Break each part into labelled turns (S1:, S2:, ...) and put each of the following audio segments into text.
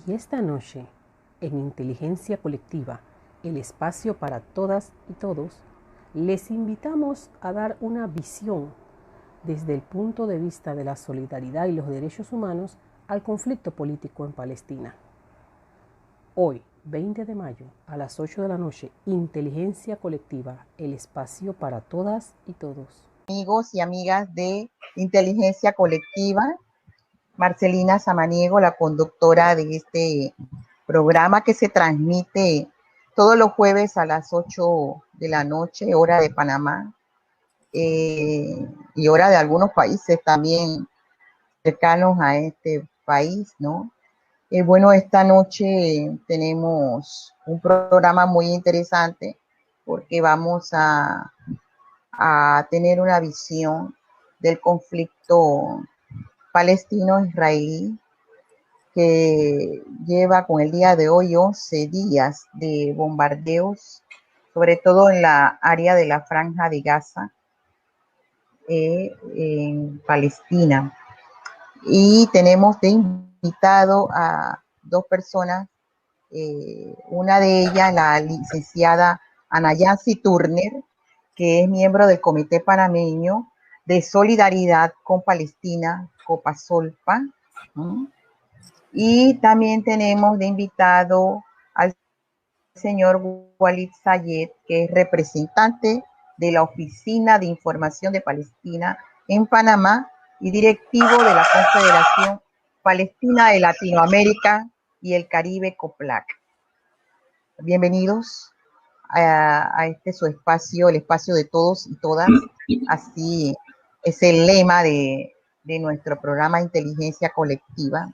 S1: Y esta noche, en Inteligencia Colectiva, el espacio para todas y todos, les invitamos a dar una visión desde el punto de vista de la solidaridad y los derechos humanos al conflicto político en Palestina. Hoy, 20 de mayo, a las 8 de la noche, Inteligencia Colectiva, el espacio para todas y todos.
S2: Amigos y amigas de Inteligencia Colectiva, Marcelina Samaniego, la conductora de este programa que se transmite todos los jueves a las 8 de la noche, hora de Panamá, y hora de algunos países también cercanos a este país, ¿no? Bueno, esta noche tenemos un programa muy interesante porque vamos a tener una visión del conflicto palestino-israelí que lleva con el día de hoy 11 días de bombardeos, sobre todo en la área de la Franja de Gaza, en Palestina. Y tenemos de invitado a dos personas, una de ellas, la licenciada Anayansi Turner, que es miembro del Comité Panameño de Solidaridad con Palestina, COPASOLPA, ¿no? Y también tenemos de invitado al señor Walid Sayed, que es representante de la Oficina de Información de Palestina en Panamá y directivo de la Confederación Palestina de Latinoamérica y el Caribe, COPLAC. Bienvenidos a este su espacio, el espacio de todos y todas. Así es el lema de nuestro programa Inteligencia Colectiva.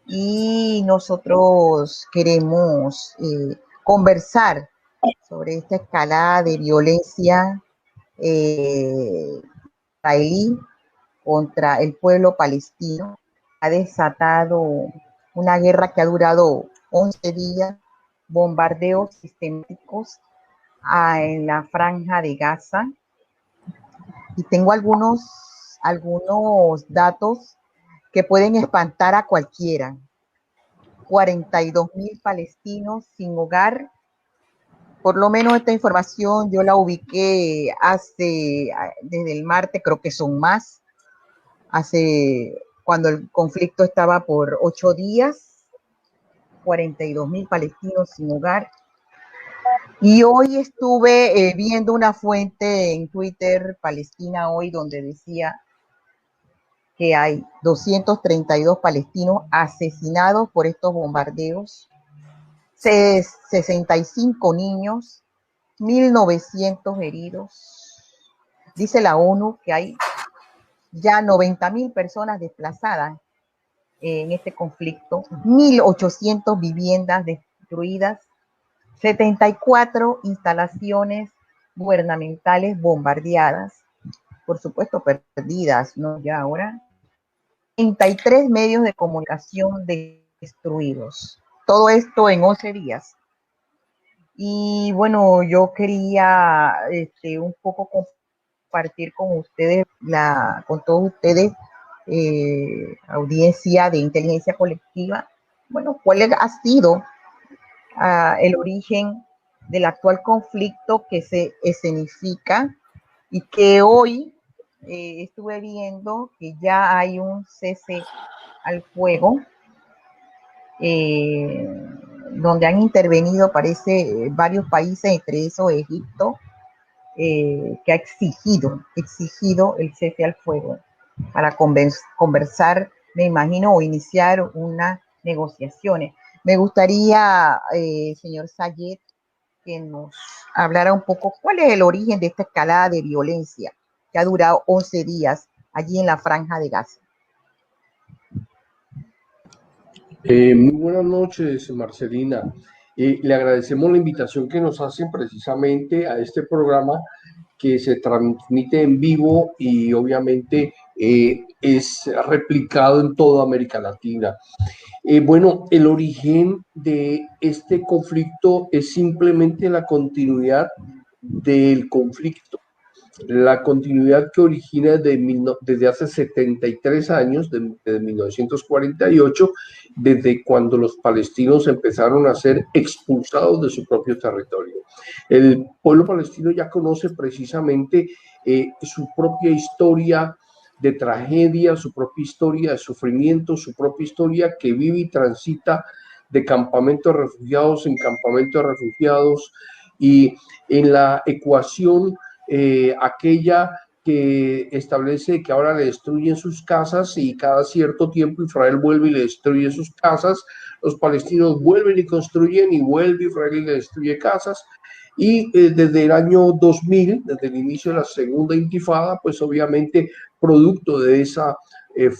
S2: Y nosotros queremos conversar sobre esta escalada de violencia israelí contra el pueblo palestino. Ha desatado una guerra que ha durado 11 días, bombardeos sistemáticos en la Franja de Gaza. Y tengo algunos datos que pueden espantar a cualquiera. 42,000 palestinos sin hogar. Por lo menos esta información yo la ubiqué desde el martes, creo que son más, cuando el conflicto estaba por 8 días, 42,000 palestinos sin hogar. Y hoy estuve viendo una fuente en Twitter, Palestina Hoy, donde decía que hay 232 palestinos asesinados por estos bombardeos, 65 niños, 1.900 heridos. Dice la ONU que hay ya 90,000 personas desplazadas en este conflicto, 1.800 viviendas destruidas, 74 instalaciones gubernamentales bombardeadas, por supuesto perdidas, ¿no? Ya ahora, 33 medios de comunicación destruidos. Todo esto en 11 días. Y bueno, yo quería un poco compartir con ustedes, con todos ustedes, audiencia de Inteligencia Colectiva, bueno, cuál ha sido el origen del actual conflicto que se escenifica y que hoy estuve viendo que ya hay un cese al fuego, donde han intervenido, parece, varios países, entre esos Egipto, que ha exigido el cese al fuego para conversar, me imagino, o iniciar unas negociaciones. Me gustaría, señor Sayed, que nos hablara un poco cuál es el origen de esta escalada de violencia que ha durado 11 días allí en la Franja de Gaza.
S3: Muy buenas noches, Marcelina. Le agradecemos la invitación que nos hacen precisamente a este programa que se transmite en vivo y obviamente es replicado en toda América Latina. Bueno, el origen de este conflicto es simplemente la continuidad del conflicto. la continuidad que origina desde hace 73 años, desde 1948, desde cuando los palestinos empezaron a ser expulsados de su propio territorio. El pueblo palestino ya conoce precisamente su propia historia de tragedia, su propia historia de sufrimiento, su propia historia que vive y transita de campamento de refugiados en campamento de refugiados, y en la ecuación aquella que establece que ahora le destruyen sus casas y cada cierto tiempo Israel vuelve y le destruye sus casas, los palestinos vuelven y construyen y vuelve Israel y le destruye casas. Y desde el año 2000, desde el inicio de la segunda intifada, pues obviamente producto de esa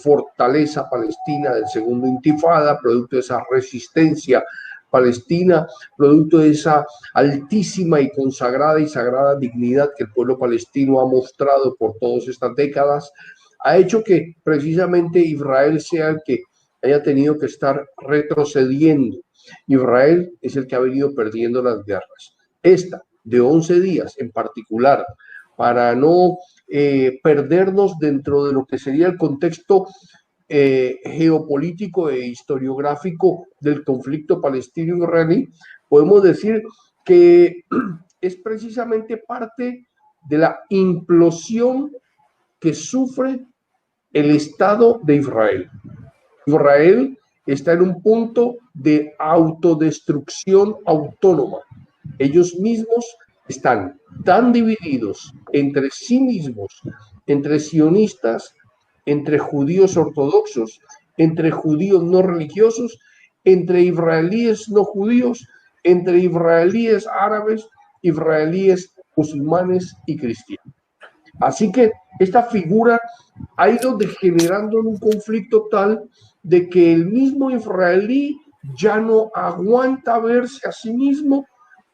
S3: fortaleza palestina del segundo intifada, producto de esa resistencia palestina, producto de esa altísima y consagrada y sagrada dignidad que el pueblo palestino ha mostrado por todas estas décadas, ha hecho que precisamente Israel sea el que haya tenido que estar retrocediendo. Israel es el que ha venido perdiendo las guerras. Esta de 11 días en particular, para no perdernos dentro de lo que sería el contexto geopolítico e historiográfico del conflicto palestino-israelí, podemos decir que es precisamente parte de la implosión que sufre el Estado de Israel. Israel está en un punto de autodestrucción autónoma. Ellos mismos están tan divididos entre sí mismos, entre sionistas, entre judíos ortodoxos, entre judíos no religiosos, entre israelíes no judíos, entre israelíes árabes, israelíes musulmanes y cristianos. Así que esta figura ha ido degenerando en un conflicto tal de que el mismo israelí ya no aguanta verse a sí mismo,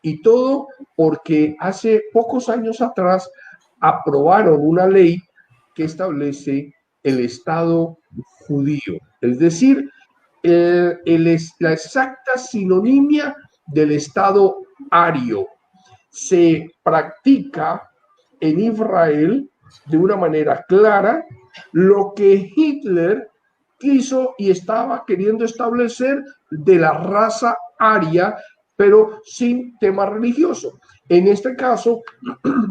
S3: y todo porque hace pocos años atrás aprobaron una ley que establece el Estado judío, es decir, la exacta sinonimia del Estado ario. Se practica en Israel de una manera clara lo que Hitler quiso y estaba queriendo establecer de la raza aria, pero sin tema religioso. En este caso,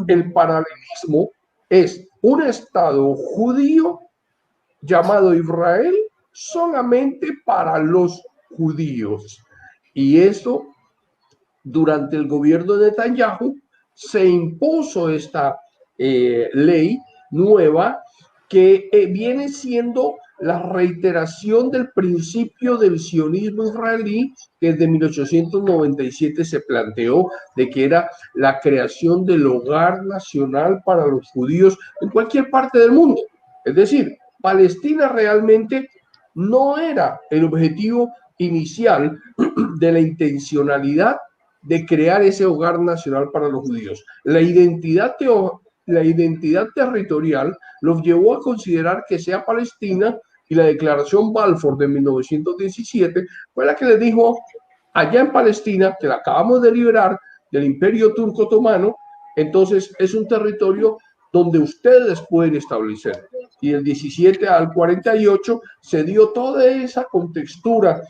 S3: el paralelismo es un Estado judío llamado Israel solamente para los judíos. Y eso, durante el gobierno de Netanyahu, se impuso esta ley nueva que viene siendo la reiteración del principio del sionismo israelí que desde 1897 se planteó, de que era la creación del hogar nacional para los judíos en cualquier parte del mundo. Es decir, Palestina realmente no era el objetivo inicial de la intencionalidad de crear ese hogar nacional para los judíos. La identidad territorial los llevó a considerar que sea Palestina, y la declaración Balfour de 1917 fue la que les dijo allá en Palestina, que la acabamos de liberar del Imperio Turco Otomano, entonces es un territorio donde ustedes pueden establecer. Y del 17 al 48 se dio toda esa contextura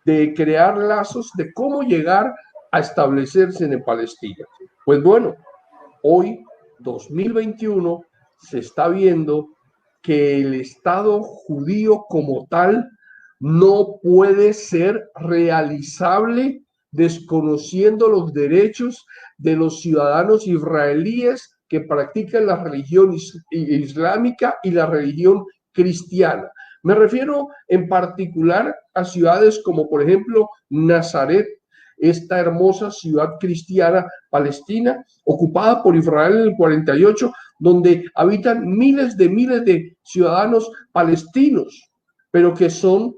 S3: de crear lazos de cómo llegar a establecerse en Palestina. Pues bueno, hoy, 2021, se está viendo que el Estado judío como tal no puede ser realizable desconociendo los derechos de los ciudadanos israelíes que practican la religión islámica y la religión cristiana. Me refiero en particular a ciudades como, por ejemplo, Nazaret, esta hermosa ciudad cristiana palestina, ocupada por Israel en el 48, donde habitan miles de ciudadanos palestinos, pero que son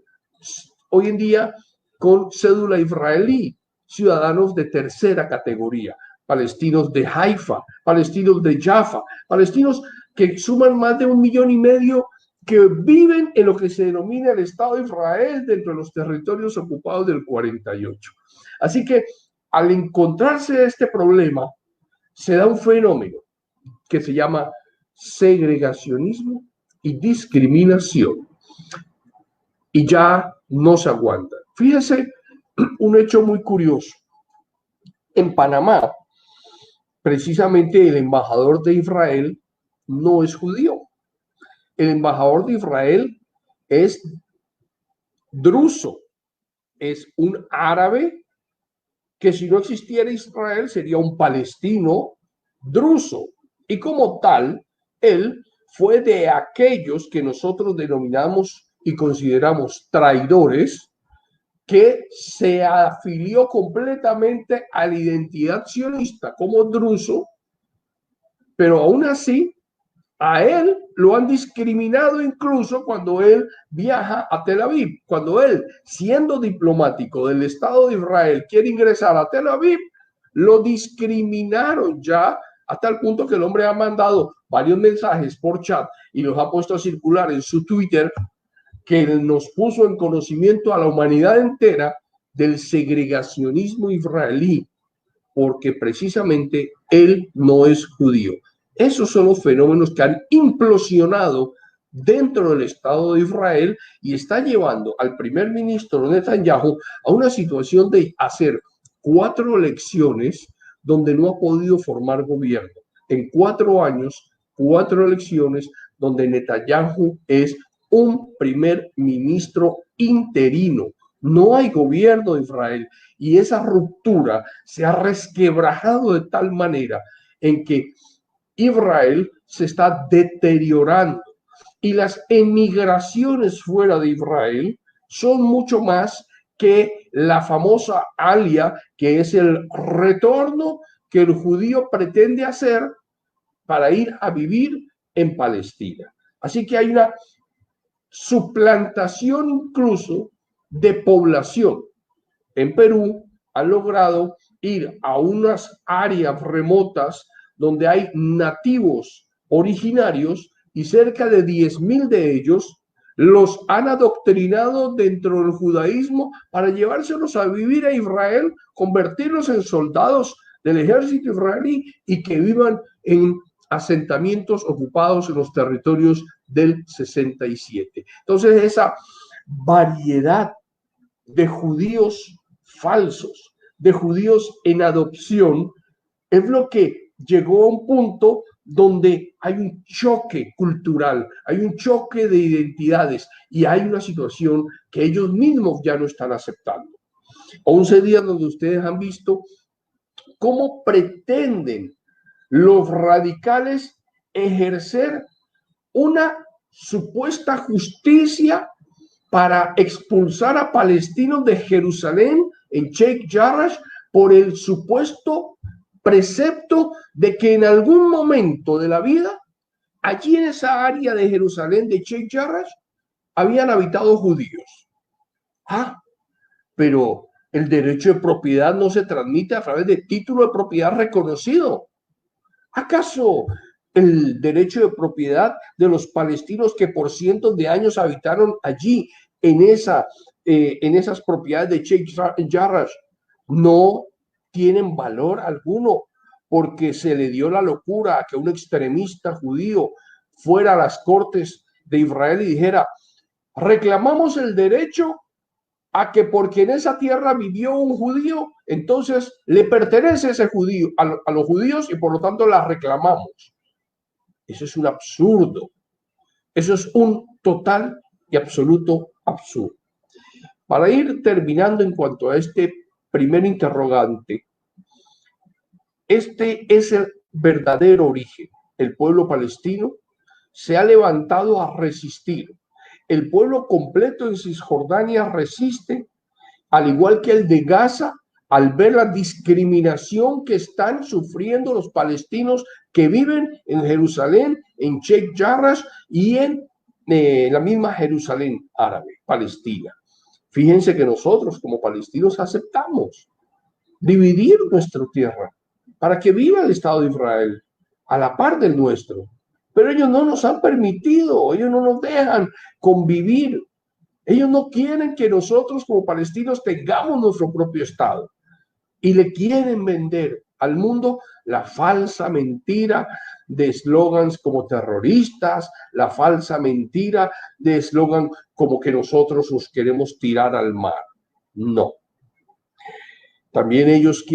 S3: hoy en día con cédula israelí, ciudadanos de tercera categoría, palestinos de Haifa, palestinos de Jaffa, palestinos que suman más de 1,5 millones que viven en lo que se denomina el Estado de Israel dentro de los territorios ocupados del 48. Así que al encontrarse este problema, se da un fenómeno. que se llama segregacionismo y discriminación. Y ya no se aguanta. Fíjese un hecho muy curioso. En Panamá, precisamente el embajador de Israel no es judío. El embajador de Israel es druso, es un árabe que si no existiera Israel sería un palestino druso. Y como tal, él fue de aquellos que nosotros denominamos y consideramos traidores, que se afilió completamente a la identidad sionista como druso, pero aún así a él lo han discriminado incluso cuando él viaja a Tel Aviv. Cuando él, siendo diplomático del Estado de Israel, quiere ingresar a Tel Aviv, lo discriminaron ya a tal punto que el hombre ha mandado varios mensajes por chat y los ha puesto a circular en su Twitter, que nos puso en conocimiento a la humanidad entera del segregacionismo israelí, porque precisamente él no es judío. Esos son los fenómenos que han implosionado dentro del Estado de Israel y está llevando al primer ministro Netanyahu a una situación de hacer 4 elecciones donde no ha podido formar gobierno. En 4 años, 4 elecciones donde Netanyahu es un primer ministro interino. No hay gobierno de Israel y esa ruptura se ha resquebrajado de tal manera en que Israel se está deteriorando y las emigraciones fuera de Israel son mucho más que la famosa alia, que es el retorno que el judío pretende hacer para ir a vivir en Palestina. Así que hay una suplantación incluso de población. En Perú han logrado ir a unas áreas remotas donde hay nativos originarios y cerca de 10.000 de ellos los han adoctrinado dentro del judaísmo para llevárselos a vivir a Israel, convertirlos en soldados del ejército israelí y que vivan en asentamientos ocupados en los territorios del 67. Entonces, esa variedad de judíos falsos, de judíos en adopción, es lo que llegó a un punto donde hay un choque cultural, hay un choque de identidades y hay una situación que ellos mismos ya no están aceptando. 11 días donde ustedes han visto cómo pretenden los radicales ejercer una supuesta justicia para expulsar a palestinos de Jerusalén en Sheikh Jarrah por el supuesto precepto de que en algún momento de la vida, allí en esa área de Jerusalén de Sheikh Jarrah, habían habitado judíos. Pero el derecho de propiedad no se transmite a través de título de propiedad reconocido. ¿Acaso el derecho de propiedad de los palestinos que por cientos de años habitaron allí en esas propiedades de Sheikh Jarrah no tienen valor alguno porque se le dio la locura a que un extremista judío fuera a las cortes de Israel y dijera: reclamamos el derecho a que porque en esa tierra vivió un judío, entonces le pertenece ese judío a los judíos y por lo tanto la reclamamos? Eso es un absurdo. Eso es un total y absoluto absurdo. Para ir terminando en cuanto a este primer interrogante, este es el verdadero origen. El pueblo palestino se ha levantado a resistir. El pueblo completo en Cisjordania resiste, al igual que el de Gaza, al ver la discriminación que están sufriendo los palestinos que viven en Jerusalén, en Sheikh Jarrah y en la misma Jerusalén árabe, Palestina. Fíjense que nosotros como palestinos aceptamos dividir nuestra tierra para que viva el Estado de Israel a la par del nuestro. Pero ellos no nos han permitido, ellos no nos dejan convivir. Ellos no quieren que nosotros como palestinos tengamos nuestro propio Estado y le quieren vender al mundo la falsa mentira de eslogans como terroristas, la falsa mentira de eslogan como que nosotros nos queremos tirar al mar. No. También ellos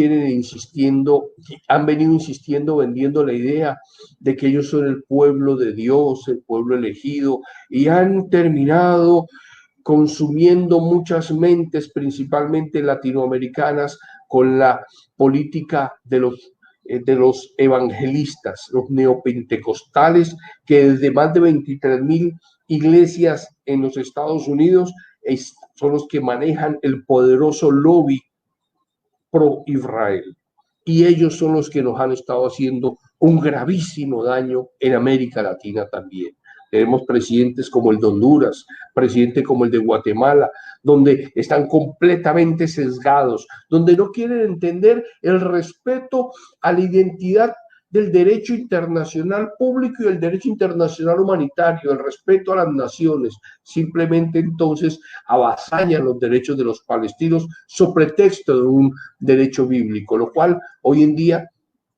S3: han venido insistiendo, vendiendo la idea de que ellos son el pueblo de Dios, el pueblo elegido, y han terminado consumiendo muchas mentes, principalmente latinoamericanas, con la política de los evangelistas, los neopentecostales, que desde más de 23,000 iglesias en los Estados Unidos son los que manejan el poderoso lobby pro-Israel. Y ellos son los que nos han estado haciendo un gravísimo daño en América Latina también. Tenemos presidentes como el de Honduras, presidente como el de Guatemala, donde están completamente sesgados, donde no quieren entender el respeto a la identidad del derecho internacional público y el derecho internacional humanitario, el respeto a las naciones. Simplemente entonces avasallan los derechos de los palestinos sobre pretexto de un derecho bíblico, lo cual hoy en día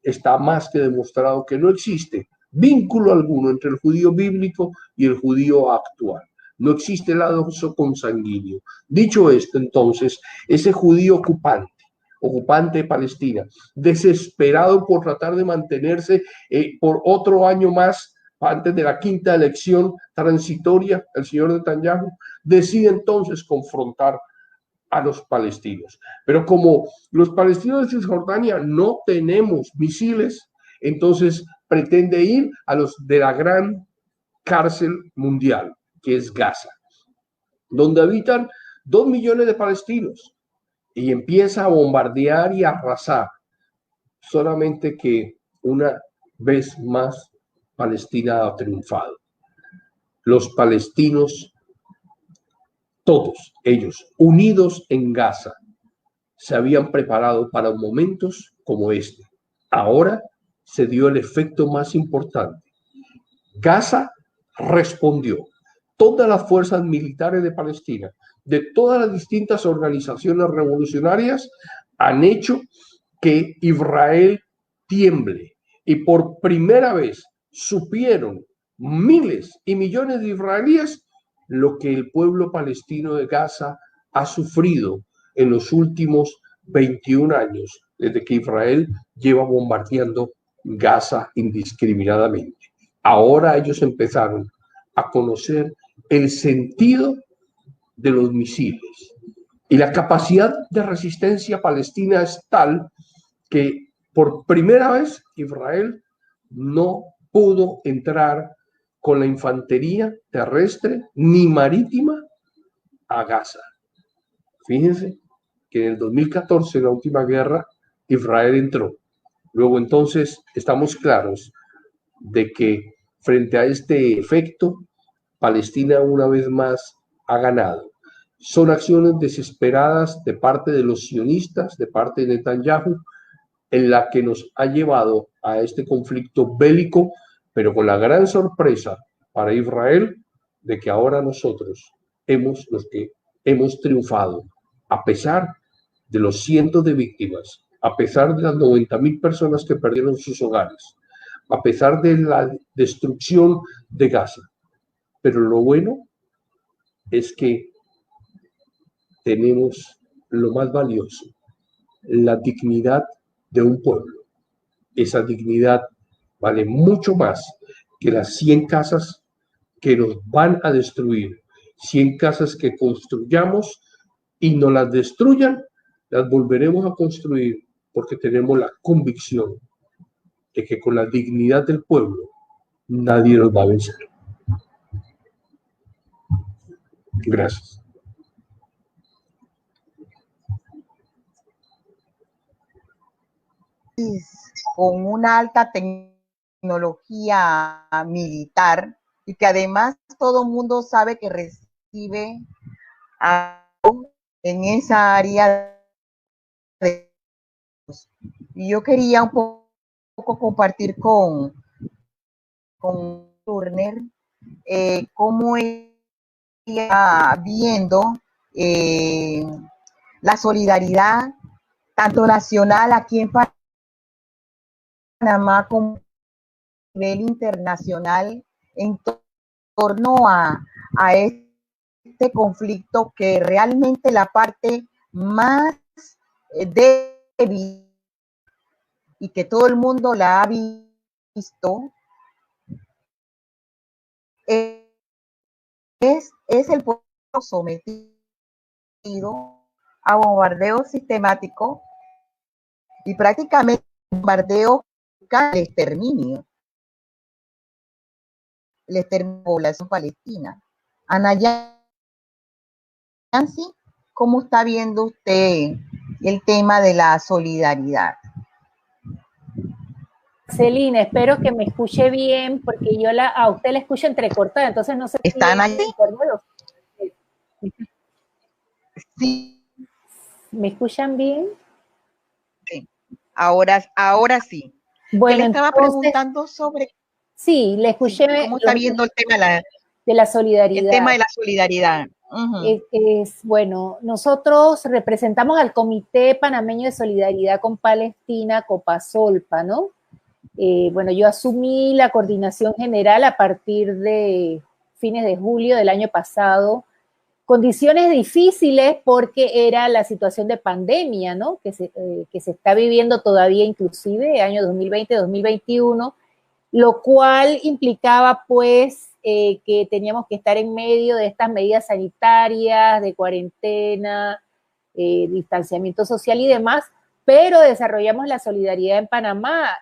S3: está más que demostrado que no existe vínculo alguno entre el judío bíblico y el judío actual. No existe lazo consanguíneo. Dicho esto, entonces, ese judío ocupante de Palestina, desesperado por tratar de mantenerse por otro año más antes de la quinta elección transitoria, el señor Netanyahu decide entonces confrontar a los palestinos. Pero como los palestinos de Cisjordania no tenemos misiles, entonces pretende ir a los de la gran cárcel mundial, que es Gaza, donde habitan 2 millones de palestinos, y empieza a bombardear y a arrasar. Solamente que una vez más Palestina ha triunfado. Los palestinos, todos ellos, unidos en Gaza, se habían preparado para momentos como este. Ahora se dio el efecto más importante. Gaza respondió. Todas las fuerzas militares de Palestina, de todas las distintas organizaciones revolucionarias, han hecho que Israel tiemble. Y por primera vez supieron miles y millones de israelíes lo que el pueblo palestino de Gaza ha sufrido en los últimos 21 años, desde que Israel lleva bombardeando Gaza indiscriminadamente. Ahora ellos empezaron a conocer el sentido de los misiles. Y la capacidad de resistencia palestina es tal que por primera vez Israel no pudo entrar con la infantería terrestre ni marítima a Gaza. Fíjense que en el 2014, en la última guerra, Israel entró. Luego entonces estamos claros de que frente a este efecto, Palestina una vez más ha ganado. Son acciones desesperadas de parte de los sionistas, de parte de Netanyahu, en la que nos ha llevado a este conflicto bélico, pero con la gran sorpresa para Israel de que ahora nosotros los que hemos triunfado, a pesar de los cientos de víctimas, a pesar de las 90,000 personas que perdieron sus hogares, a pesar de la destrucción de Gaza. Pero lo bueno es que tenemos lo más valioso, la dignidad de un pueblo. Esa dignidad vale mucho más que las 100 casas que nos van a destruir. 100 casas que construyamos y no las destruyan, las volveremos a construir porque tenemos la convicción de que con la dignidad del pueblo nadie nos va a vencer. Gracias.
S2: Con una alta tecnología militar y que además todo el mundo sabe que recibe en esa área y yo quería un poco compartir con Turner cómo ella viendo la solidaridad tanto nacional aquí en Panamá como a nivel internacional en torno a este conflicto, que realmente la parte más débil y que todo el mundo la ha visto es el pueblo sometido a bombardeo sistemático y prácticamente bombardeo el exterminio de la población palestina. Ana Yancy, ¿cómo está viendo usted el tema de la solidaridad?
S4: Celina, espero que me escuche bien, porque yo a usted la escucho entrecortada, entonces no sé si
S2: ¿Están
S4: es
S2: allí? Sí.
S4: ¿Me escuchan bien?
S2: Sí. Ahora sí.
S4: Bueno,
S2: Él estaba
S4: entonces,
S2: preguntando sobre...
S4: Sí, le escuché.
S2: Sí, ¿cómo está viendo el tema
S4: de la solidaridad?
S2: El tema de la solidaridad.
S4: Bueno, nosotros representamos al Comité Panameño de Solidaridad con Palestina, Copasolpa, ¿no? Bueno, yo asumí la coordinación general a partir de fines de julio del año pasado. Condiciones difíciles porque era la situación de pandemia, ¿no? Que se está viviendo todavía, inclusive, año 2020-2021, lo cual implicaba, pues, que teníamos que estar en medio de estas medidas sanitarias, de cuarentena, distanciamiento social y demás, pero desarrollamos la solidaridad en Panamá.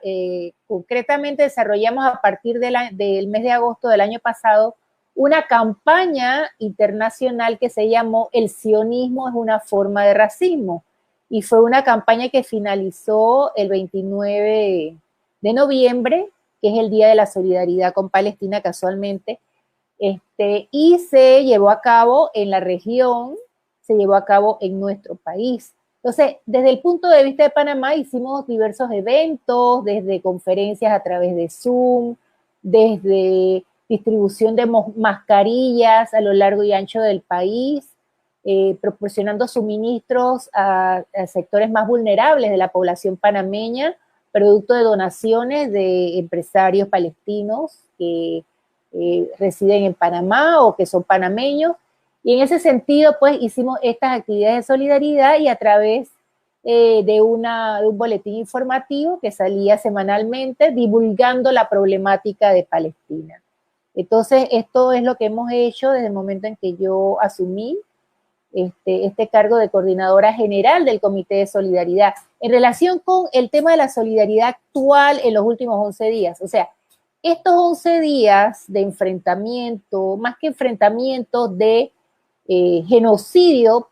S4: Concretamente desarrollamos a partir del mes de agosto del año pasado una campaña internacional que se llamó El sionismo es una forma de racismo, y fue una campaña que finalizó el 29 de noviembre, que es el Día de la Solidaridad con Palestina casualmente, y se llevó a cabo en la región, se llevó a cabo en nuestro país. Entonces, desde el punto de vista de Panamá, hicimos diversos eventos, desde conferencias a través de Zoom, desde distribución de mascarillas a lo largo y ancho del país, proporcionando suministros a sectores más vulnerables de la población panameña, producto de donaciones de empresarios palestinos que residen en Panamá o que son panameños. Y en ese sentido, pues, hicimos estas actividades de solidaridad, y a través de un boletín informativo que salía semanalmente divulgando la problemática de Palestina. Entonces, esto es lo que hemos hecho desde el momento en que yo asumí este cargo de coordinadora general del Comité de Solidaridad, en relación con el tema de la solidaridad actual en los últimos 11 días. O sea, estos 11 días de enfrentamiento, más que enfrentamiento, de genocidio,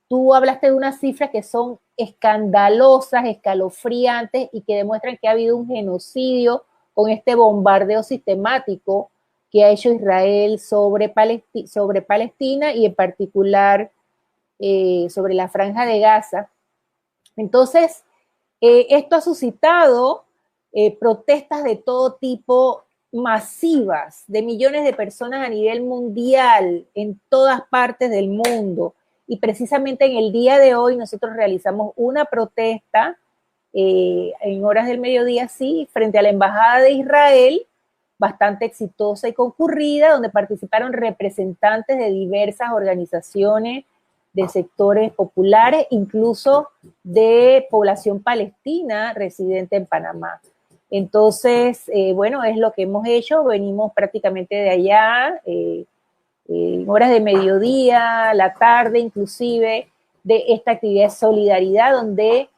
S4: tú hablaste de unas cifras que son escandalosas, escalofriantes, y que demuestran que ha habido un genocidio con este bombardeo sistemático que ha hecho Israel sobre Palestina y en particular sobre la Franja de Gaza. Entonces, esto ha suscitado protestas de todo tipo, masivas, de millones de personas a nivel mundial, en todas partes del mundo. Y precisamente en el día de hoy nosotros realizamos una protesta en horas del mediodía, sí, frente a la Embajada de Israel, bastante exitosa y concurrida, donde participaron representantes de diversas organizaciones, de sectores populares, incluso de población palestina residente en Panamá. Entonces, bueno, es lo que hemos hecho. Venimos prácticamente de allá, en horas de mediodía, la tarde inclusive, de esta actividad de solidaridad, donde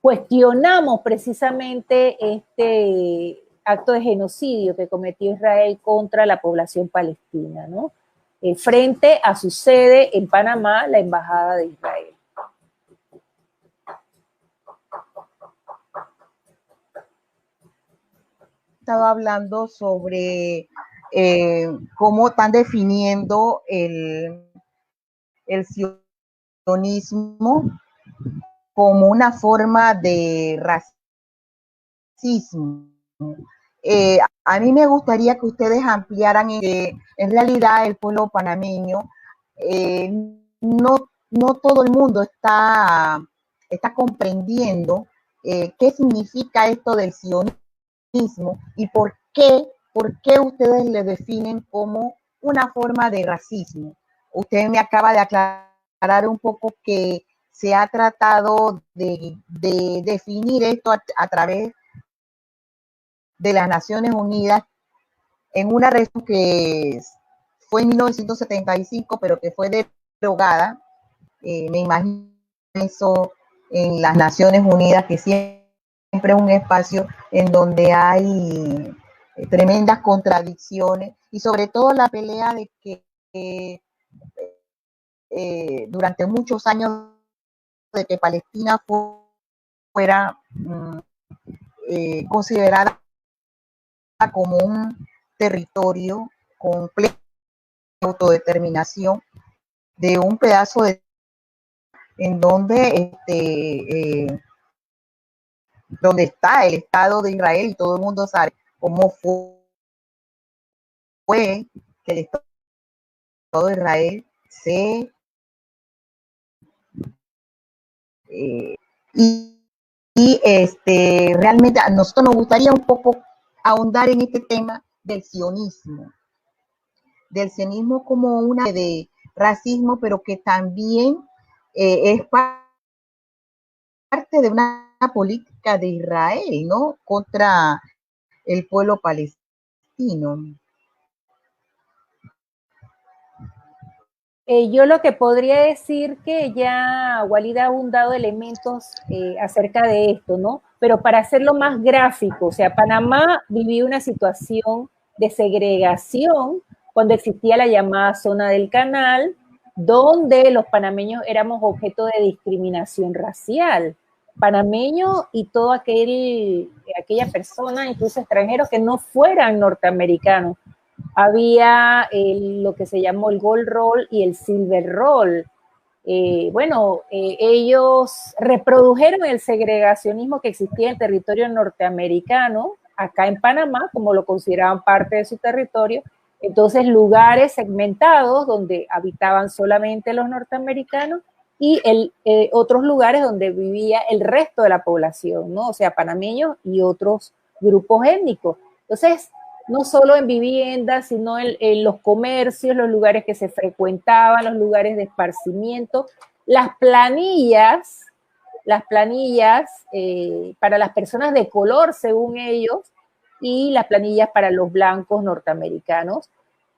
S4: cuestionamos precisamente este acto de genocidio que cometió Israel contra la población palestina, ¿no? Frente a su sede en Panamá, la Embajada de Israel.
S2: Estaba hablando sobre cómo están definiendo el sionismo como una forma de racismo. A mí me gustaría que ustedes ampliaran que en realidad el pueblo panameño, no todo el mundo está comprendiendo qué significa esto del sionismo y por qué ustedes le definen como una forma de racismo. Usted me acaba de aclarar un poco que se ha tratado de definir esto a través de las Naciones Unidas en una resolución que fue en 1975, pero que fue derogada. Me imagino eso en las Naciones Unidas, que siempre es un espacio en donde hay tremendas contradicciones y sobre todo la pelea de que durante muchos años de que Palestina fuera considerada como un territorio con plena autodeterminación de un pedazo de en donde donde está el Estado de Israel, y todo el mundo sabe cómo fue que el Estado de Israel se realmente a nosotros nos gustaría un poco ahondar en este tema del sionismo como una de racismo, pero que también es parte de una política de Israel, ¿no? Contra el pueblo palestino.
S4: Yo lo que podría decir que ya Walid ha abundado elementos acerca de esto, ¿no? Pero para hacerlo más gráfico, o sea, Panamá vivió una situación de segregación cuando existía la llamada zona del canal, donde los panameños éramos objeto de discriminación racial. Panameños y toda aquella persona, incluso extranjeros que no fueran norteamericanos. Había lo que se llamó el Gold Roll y el Silver Roll. Ellos reprodujeron el segregacionismo que existía en el territorio norteamericano, acá en Panamá, como lo consideraban parte de su territorio. Entonces, lugares segmentados donde habitaban solamente los norteamericanos y otros lugares donde vivía el resto de la población, ¿no? O sea, panameños y otros grupos étnicos. Entonces, no solo en viviendas, sino en los comercios, los lugares que se frecuentaban, los lugares de esparcimiento, las planillas para las personas de color, según ellos, y las planillas para los blancos norteamericanos,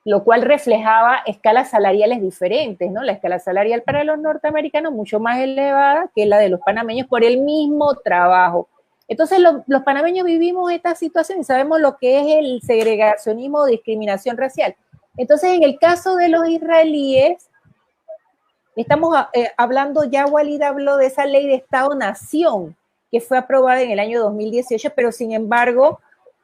S4: lo cual reflejaba escalas salariales diferentes, ¿no? La escala salarial para los norteamericanos mucho más elevada que la de los panameños por el mismo trabajo. Entonces los panameños vivimos esta situación y sabemos lo que es el segregacionismo o discriminación racial. Entonces, en el caso de los israelíes, estamos hablando, ya Walid habló de esa ley de Estado-Nación que fue aprobada en el año 2018, pero sin embargo,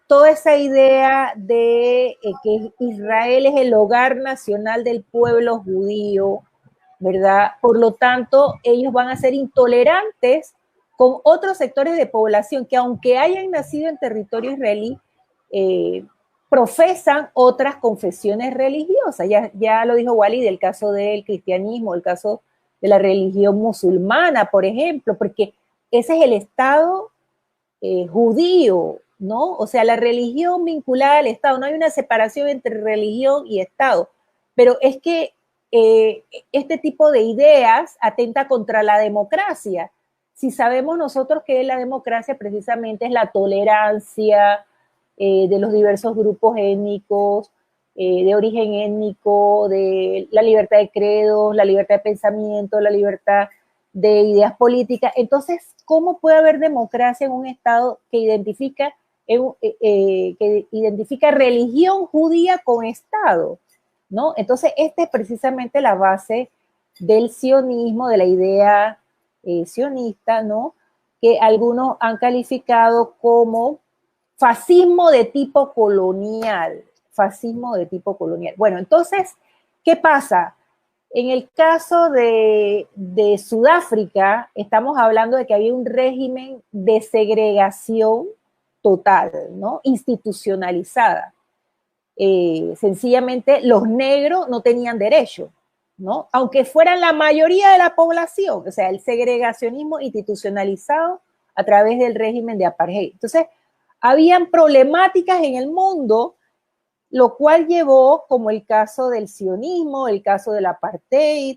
S4: toda esa idea de que Israel es el hogar nacional del pueblo judío, ¿verdad? Por lo tanto, ellos van a ser intolerantes con otros sectores de población que, aunque hayan nacido en territorio israelí, profesan otras confesiones religiosas. Ya lo dijo Walid, el caso del cristianismo, el caso de la religión musulmana, por ejemplo, porque ese es el Estado judío, ¿no? O sea, la religión vinculada al Estado, no hay una separación entre religión y Estado, pero es que este tipo de ideas atenta contra la democracia. Si sabemos nosotros que la democracia precisamente es la tolerancia de los diversos grupos étnicos, de origen étnico, de la libertad de credos, la libertad de pensamiento, la libertad de ideas políticas. Entonces, ¿cómo puede haber democracia en un Estado que identifica religión judía con Estado, ¿no? Entonces, esta es precisamente la base del sionismo, de la idea sionista, ¿no? Que algunos han calificado como fascismo de tipo colonial. Fascismo de tipo colonial. Bueno, entonces, ¿qué pasa? En el caso de Sudáfrica, estamos hablando de que había un régimen de segregación total, ¿no? Institucionalizada. Sencillamente, los negros no tenían derecho, ¿no? Aunque fueran la mayoría de la población, o sea, el segregacionismo institucionalizado a través del régimen de apartheid. Entonces, habían problemáticas en el mundo, lo cual llevó, como el caso del sionismo, el caso del apartheid,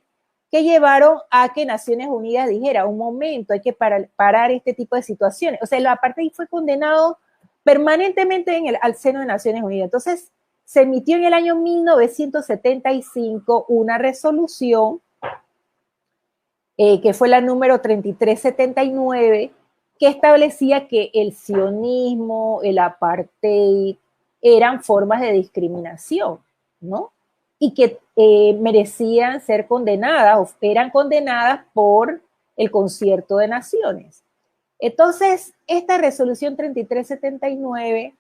S4: que llevaron a que Naciones Unidas dijera, un momento, hay que parar este tipo de situaciones. O sea, el apartheid fue condenado permanentemente al seno de Naciones Unidas. Entonces, se emitió en el año 1975 una resolución que fue la número 3379, que establecía que el sionismo, el apartheid, eran formas de discriminación, ¿no? Y que merecían ser condenadas o eran condenadas por el Concierto de Naciones. Entonces, esta resolución 3379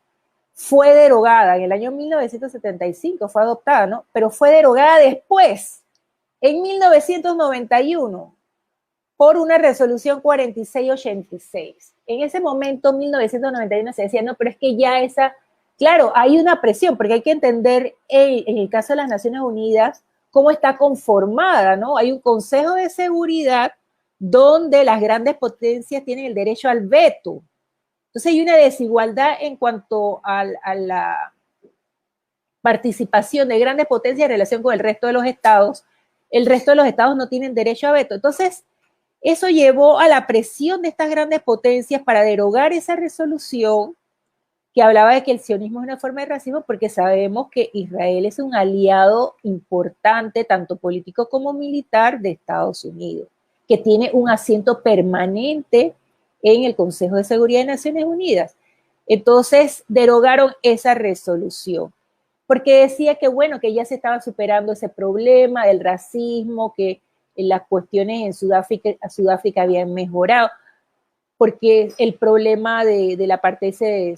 S4: fue derogada en el año 1975, fue adoptada, ¿no? Pero fue derogada después, en 1991, por una resolución 4686. En ese momento, 1991, se decía, no, pero es que ya esa, claro, hay una presión, porque hay que entender, en el caso de las Naciones Unidas, cómo está conformada, ¿no? Hay un Consejo de Seguridad donde las grandes potencias tienen el derecho al veto. Entonces hay una desigualdad en cuanto a la participación de grandes potencias en relación con el resto de los estados. El resto de los estados no tienen derecho a veto. Entonces, eso llevó a la presión de estas grandes potencias para derogar esa resolución que hablaba de que el sionismo es una forma de racismo, porque sabemos que Israel es un aliado importante, tanto político como militar, de Estados Unidos, que tiene un asiento permanente en el Consejo de Seguridad de Naciones Unidas. Entonces, derogaron esa resolución, porque decía que, bueno, que ya se estaba superando ese problema del racismo, que las cuestiones en Sudáfrica habían mejorado, porque el problema de la parte se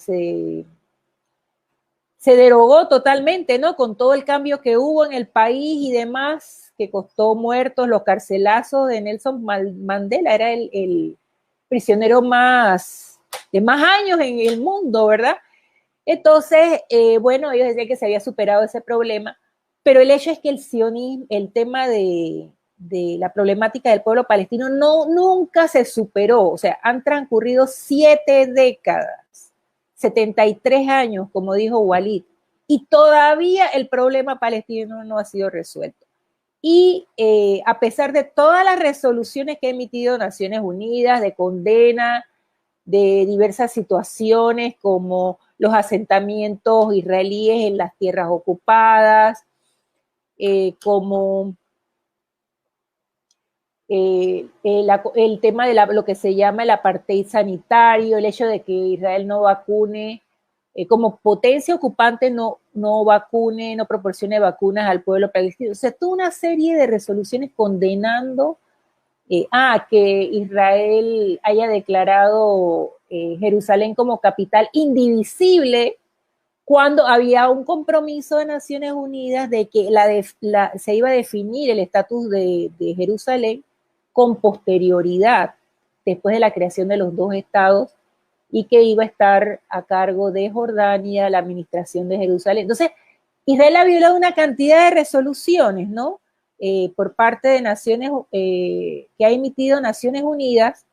S4: derogó totalmente, ¿no? Con todo el cambio que hubo en el país y demás, que costó muertos, los carcelazos de Nelson Mandela, era el prisionero de más años en el mundo, ¿verdad? Entonces, bueno, ellos decían que se había superado ese problema, pero el hecho es que el sionismo, el tema de la problemática del pueblo palestino nunca se superó. O sea, han transcurrido 7 décadas, 73 años, como dijo Walid, y todavía el problema palestino no ha sido resuelto. Y a pesar de todas las resoluciones que ha emitido Naciones Unidas de condena de diversas situaciones como los asentamientos israelíes en las tierras ocupadas, como el tema de lo que se llama el apartheid sanitario, el hecho de que Israel no vacune, como potencia ocupante no vacune, no proporcione vacunas al pueblo palestino. O sea, toda una serie de resoluciones condenando que Israel haya declarado Jerusalén como capital indivisible, cuando había un compromiso de Naciones Unidas de que se iba a definir el estatus de Jerusalén con posterioridad, después de la creación de los 2 estados, y que iba a estar a cargo de Jordania la administración de Jerusalén. Entonces, Israel ha violado una cantidad de resoluciones, ¿no? Por parte de naciones, que ha emitido Naciones Unidas,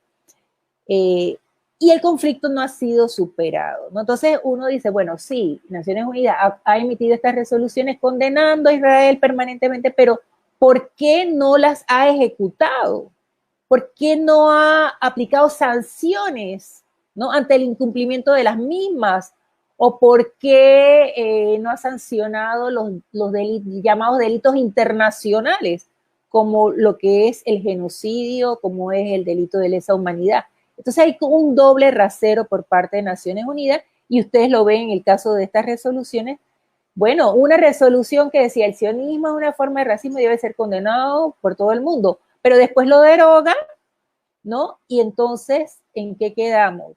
S4: y el conflicto no ha sido superado, ¿no? Entonces uno dice, bueno, sí, Naciones Unidas ha emitido estas resoluciones condenando a Israel permanentemente, pero ¿por qué no las ha ejecutado? ¿Por qué no ha aplicado sanciones, ¿no?, ante el incumplimiento de las mismas? ¿O por qué no ha sancionado los llamados delitos internacionales, como lo que es el genocidio, como es el delito de lesa humanidad? Entonces hay un doble rasero por parte de Naciones Unidas, y ustedes lo ven en el caso de estas resoluciones. Bueno, una resolución que decía el sionismo es una forma de racismo y debe ser condenado por todo el mundo, pero después lo derogan, ¿no? Y entonces, ¿en qué quedamos?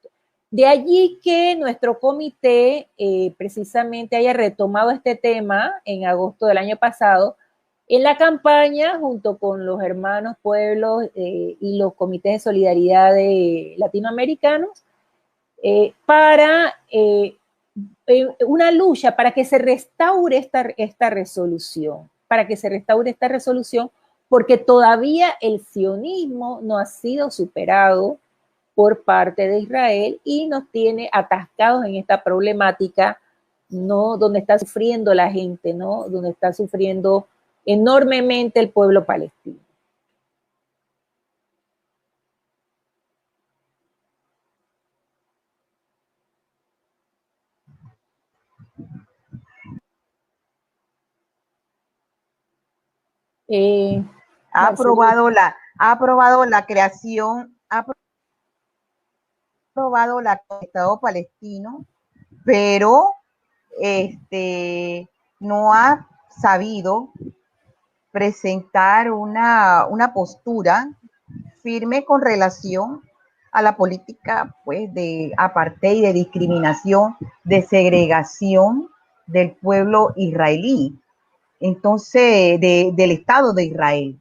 S4: De allí que nuestro comité precisamente haya retomado este tema en agosto del año pasado, en la campaña, junto con los hermanos pueblos y los comités de solidaridad de latinoamericanos, para una lucha para que se restaure esta resolución, porque todavía el sionismo no ha sido superado por parte de Israel y nos tiene atascados en esta problemática, ¿no? Donde está sufriendo la gente, ¿no? Donde está sufriendo enormemente el pueblo palestino.
S2: Ha aprobado la creación, ha aprobado el Estado palestino, pero no ha sabido presentar una postura firme con relación a la política, pues, de apartheid, de discriminación, de segregación del pueblo israelí, entonces, del Estado de Israel.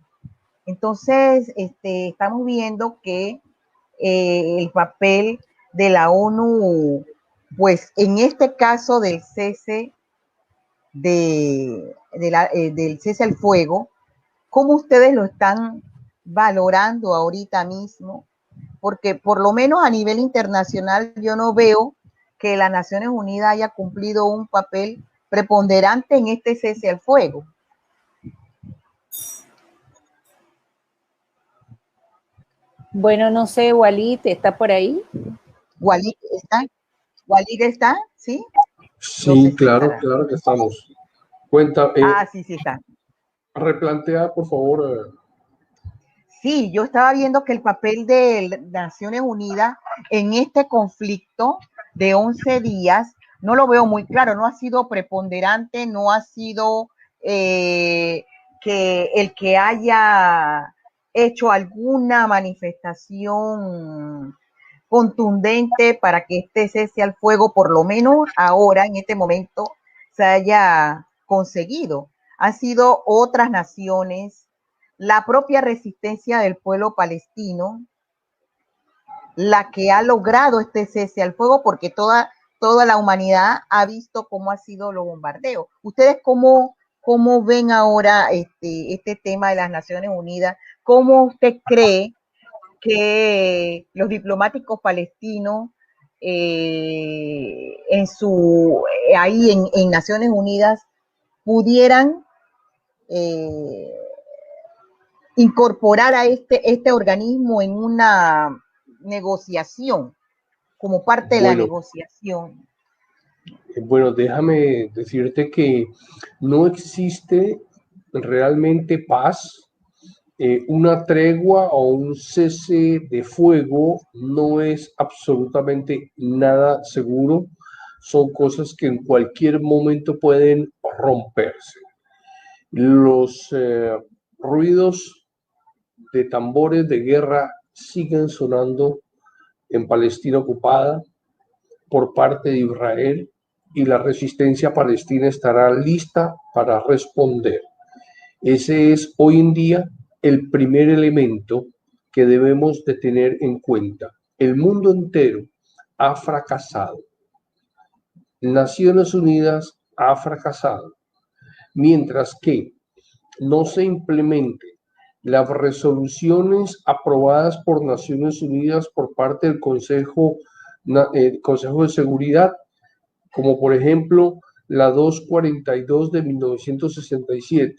S2: Entonces, estamos viendo que el papel de la ONU, pues en este caso del cese del cese al fuego, ¿cómo ustedes lo están valorando ahorita mismo? Porque por lo menos a nivel internacional yo no veo que las Naciones Unidas haya cumplido un papel preponderante en este cese al fuego.
S4: Bueno, no sé, Walid, ¿está por ahí?
S2: ¿Walid está? ¿Walid está? ¿Sí?
S3: Sí,
S2: No sé si
S3: claro,
S2: estará.
S3: claro que estamos. Cuenta,
S2: Sí está.
S3: replantea, por favor.
S2: Sí, yo estaba viendo que el papel de Naciones Unidas en este conflicto de 11 días no lo veo muy claro, no ha sido preponderante, no ha sido que el que haya hecho alguna manifestación contundente para que este cese al fuego, por lo menos ahora, en este momento, se haya conseguido. Han sido otras naciones, la propia resistencia del pueblo palestino, la que ha logrado este cese al fuego, porque toda la humanidad ha visto cómo ha sido los bombardeos. ¿Ustedes cómo ven ahora este tema de las Naciones Unidas? ¿Cómo usted cree que los diplomáticos palestinos ahí en Naciones Unidas pudieran incorporar a este organismo en una negociación, como parte de la negociación?
S3: Bueno, déjame decirte que no existe realmente paz. Una tregua o un cese de fuego no es absolutamente nada seguro. Son cosas que en cualquier momento pueden romperse. Los ruidos de tambores de guerra siguen sonando en Palestina ocupada por parte de Israel y la resistencia palestina estará lista para responder. Ese es hoy en día el primer elemento que debemos de tener en cuenta. El mundo entero ha fracasado. Naciones Unidas ha fracasado. Mientras que no se implementen las resoluciones aprobadas por Naciones Unidas por parte del Consejo de Seguridad, como por ejemplo la 242 de 1967,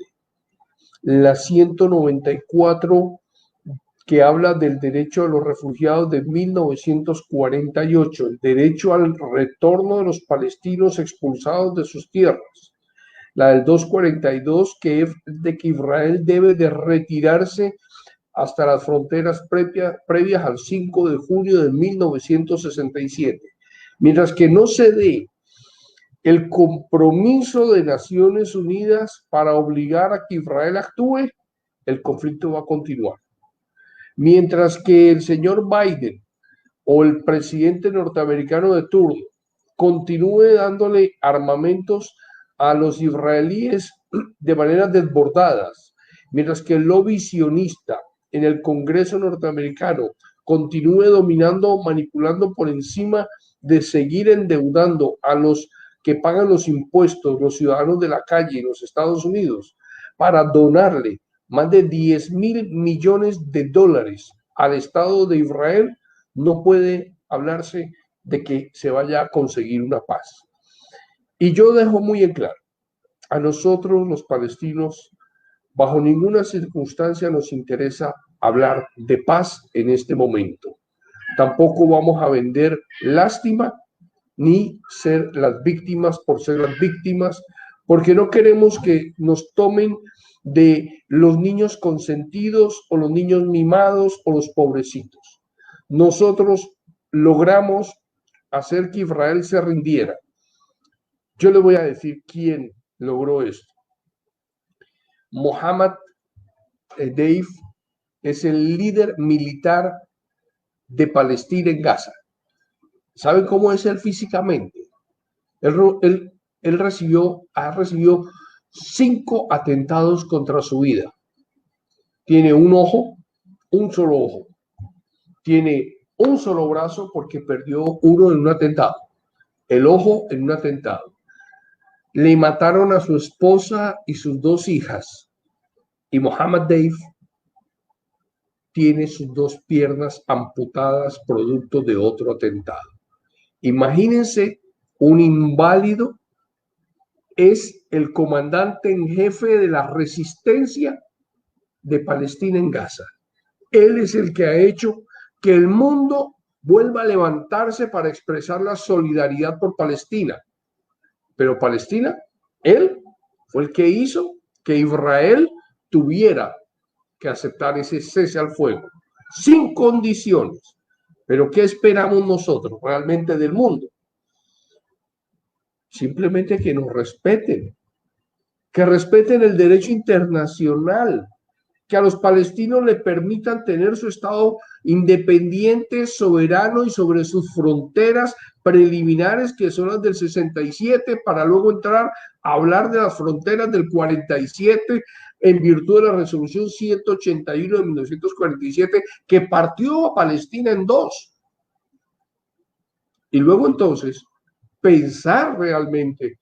S3: la 194 que habla del derecho de los refugiados de 1948, el derecho al retorno de los palestinos expulsados de sus tierras, la del 242 que es de que Israel debe de retirarse hasta las fronteras previas al 5 de junio de 1967. Mientras que no se dé el compromiso de Naciones Unidas para obligar a que Israel actúe, el conflicto va a continuar. Mientras que el señor Biden o el presidente norteamericano de turno continúe dándole armamentos a los israelíes de maneras desbordadas, mientras que el lobby sionista en el Congreso norteamericano continúe dominando, manipulando por encima de seguir endeudando a los que pagan los impuestos, los ciudadanos de la calle en los Estados Unidos, para donarle más de 10.000 millones de dólares al Estado de Israel, no puede hablarse de que se vaya a conseguir una paz. Y yo dejo muy en claro, a nosotros los palestinos, bajo ninguna circunstancia nos interesa hablar de paz en este momento. Tampoco vamos a vender lástima ni ser las víctimas por ser las víctimas, porque no queremos que nos tomen de los niños consentidos o los niños mimados o los pobrecitos. Nosotros logramos hacer que Israel se rindiera. Yo le voy a decir quién logró esto. Mohammad Deif es el líder militar de Palestina en Gaza. ¿Saben cómo es él físicamente? Él ha recibido 5 atentados contra su vida. Tiene un ojo, un solo ojo. Tiene un solo brazo porque perdió uno en un atentado. El ojo en un atentado. Le mataron a su esposa y sus 2 hijas. Y Mohammad Deif tiene sus 2 piernas amputadas producto de otro atentado. Imagínense, un inválido es el comandante en jefe de la resistencia de Palestina en Gaza. Él es el que ha hecho que el mundo vuelva a levantarse para expresar la solidaridad por Palestina. Pero Palestina, él fue el que hizo que Israel tuviera que aceptar ese cese al fuego, sin condiciones. Pero ¿qué esperamos nosotros realmente del mundo? Simplemente que nos respeten, que respeten el derecho internacional, que a los palestinos le permitan tener su Estado independiente, soberano y sobre sus fronteras preliminares, que son las del 67, para luego entrar a hablar de las fronteras del 47, en virtud de la resolución 181 de 1947, que partió a Palestina en 2. Y luego entonces pensar realmente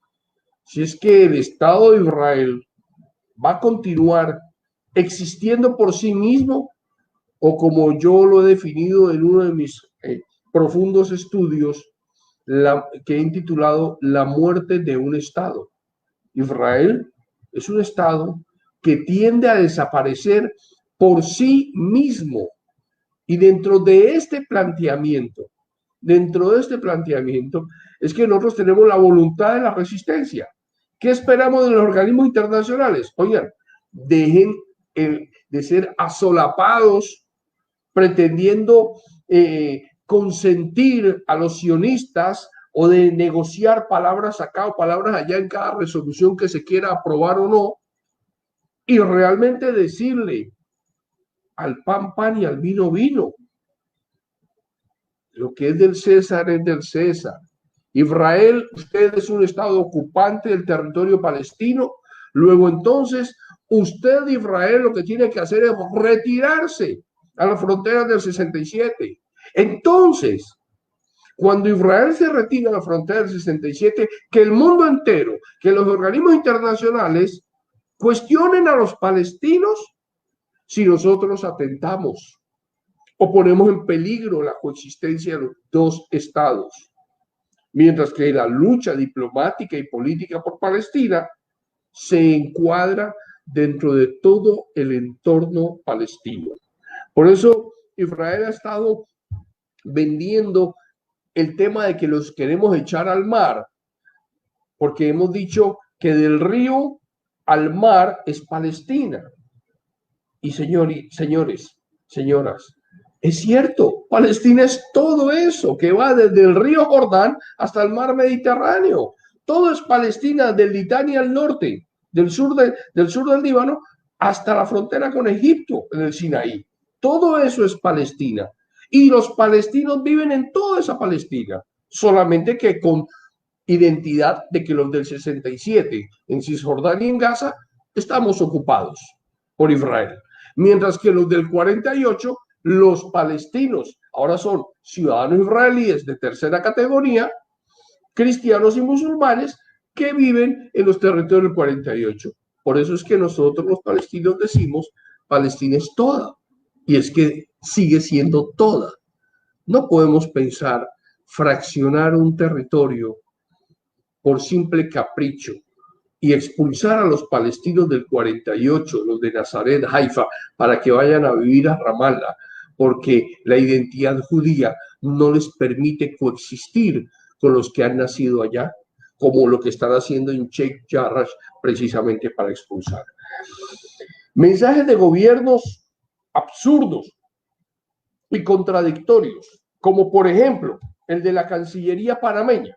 S3: si es que el Estado de Israel va a continuar existiendo por sí mismo, o como yo lo he definido en uno de mis profundos estudios, que he intitulado La muerte de un Estado. Israel es un Estado que tiende a desaparecer por sí mismo. Y dentro de este planteamiento, es que nosotros tenemos la voluntad de la resistencia. ¿Qué esperamos de los organismos internacionales? Oigan, dejen de ser asolapados pretendiendo consentir a los sionistas o de negociar palabras acá o palabras allá en cada resolución que se quiera aprobar o no, y realmente decirle al pan pan y al vino vino. Lo que es del César es del César. Israel, usted es un estado ocupante del territorio palestino. Luego entonces, usted, Israel, lo que tiene que hacer es retirarse a las fronteras del 67. Entonces, cuando Israel se retira a la frontera del 67, que el mundo entero, que los organismos internacionales cuestionen a los palestinos si nosotros atentamos o ponemos en peligro la coexistencia de los 2 estados. Mientras que la lucha diplomática y política por Palestina se encuadra dentro de todo el entorno palestino. Por eso Israel ha estado vendiendo el tema de que los queremos echar al mar, porque hemos dicho que del río al mar es Palestina. Y señores, señoras, es cierto, Palestina es todo eso, que va desde el río Jordán hasta el mar Mediterráneo. Todo es Palestina, del Litania al norte, del sur del Líbano, hasta la frontera con Egipto, en el Sinaí. Todo eso es Palestina. Y los palestinos viven en toda esa Palestina, solamente que con identidad de que los del 67 en Cisjordania y en Gaza estamos ocupados por Israel. Mientras que los del 48, los palestinos ahora son ciudadanos israelíes de tercera categoría, cristianos y musulmanes que viven en los territorios del 48. Por eso es que nosotros los palestinos decimos, Palestina es toda. Y es que sigue siendo toda. No podemos pensar fraccionar un territorio por simple capricho y expulsar a los palestinos del 48, los de Nazaret, Haifa, para que vayan a vivir a Ramallah, porque la identidad judía no les permite coexistir con los que han nacido allá, como lo que están haciendo en Sheikh Jarrah precisamente para expulsar. Mensajes de gobiernos absurdos y contradictorios, como por ejemplo el de la Cancillería panameña,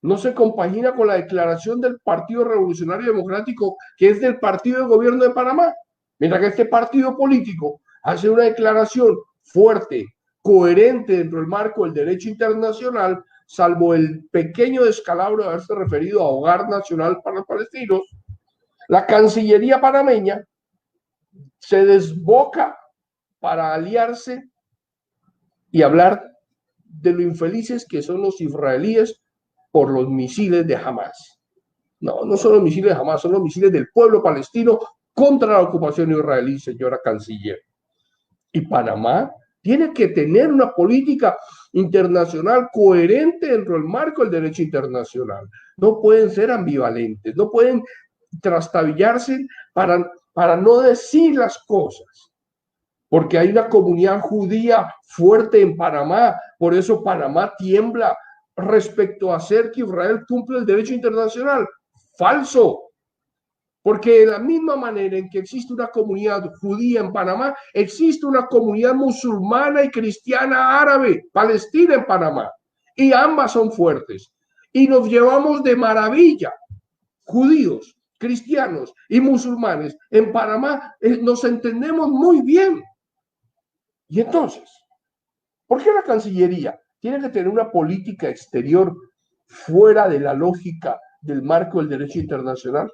S3: no se compagina con la declaración del Partido Revolucionario Democrático, que es del partido de gobierno de Panamá, mientras que este partido político hace una declaración fuerte, coherente dentro del marco del derecho internacional, salvo el pequeño descalabro de haberse referido a hogar nacional para los palestinos. La Cancillería panameña se desboca para aliarse y hablar de lo infelices que son los israelíes por los misiles de Hamas. No, no son los misiles de Hamas, son los misiles del pueblo palestino contra la ocupación israelí, señora canciller. Y Panamá tiene que tener una política internacional coherente dentro del marco del derecho internacional. No pueden ser ambivalentes, no pueden trastabillarse para no decir las cosas. Porque hay una comunidad judía fuerte en Panamá, por eso Panamá tiembla respecto a hacer que Israel cumpla el derecho internacional. Falso. Porque de la misma manera en que existe una comunidad judía en Panamá, existe una comunidad musulmana y cristiana árabe, palestina en Panamá. Y ambas son fuertes. Y nos llevamos de maravilla, judíos, cristianos y musulmanes. En Panamá nos entendemos muy bien. Y entonces, ¿por qué la Cancillería tiene que tener una política exterior fuera de la lógica del marco del derecho internacional?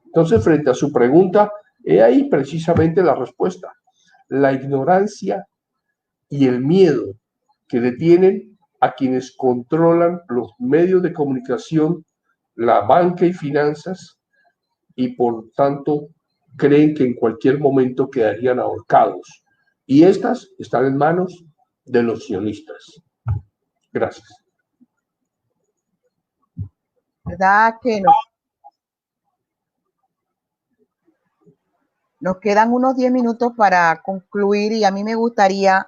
S3: Entonces, frente a su pregunta, he ahí precisamente la respuesta. La ignorancia y el miedo que detienen a quienes controlan los medios de comunicación, la banca y finanzas, y por tanto creen que en cualquier momento quedarían ahorcados. Y estas están en manos de los sionistas. Gracias.
S2: ¿Verdad que nos quedan unos 10 minutos para concluir y a mí me gustaría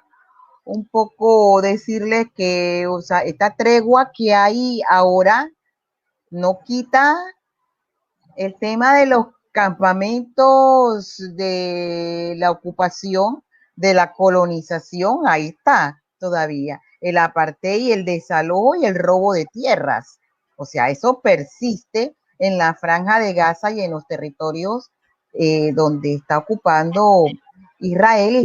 S2: un poco decirles que, o sea, esta tregua que hay ahora no quita el tema de los campamentos de la ocupación, de la colonización, ahí está todavía, el apartheid, el desalojo y el robo de tierras. O sea, eso persiste en la franja de Gaza y en los territorios donde está ocupando Israel,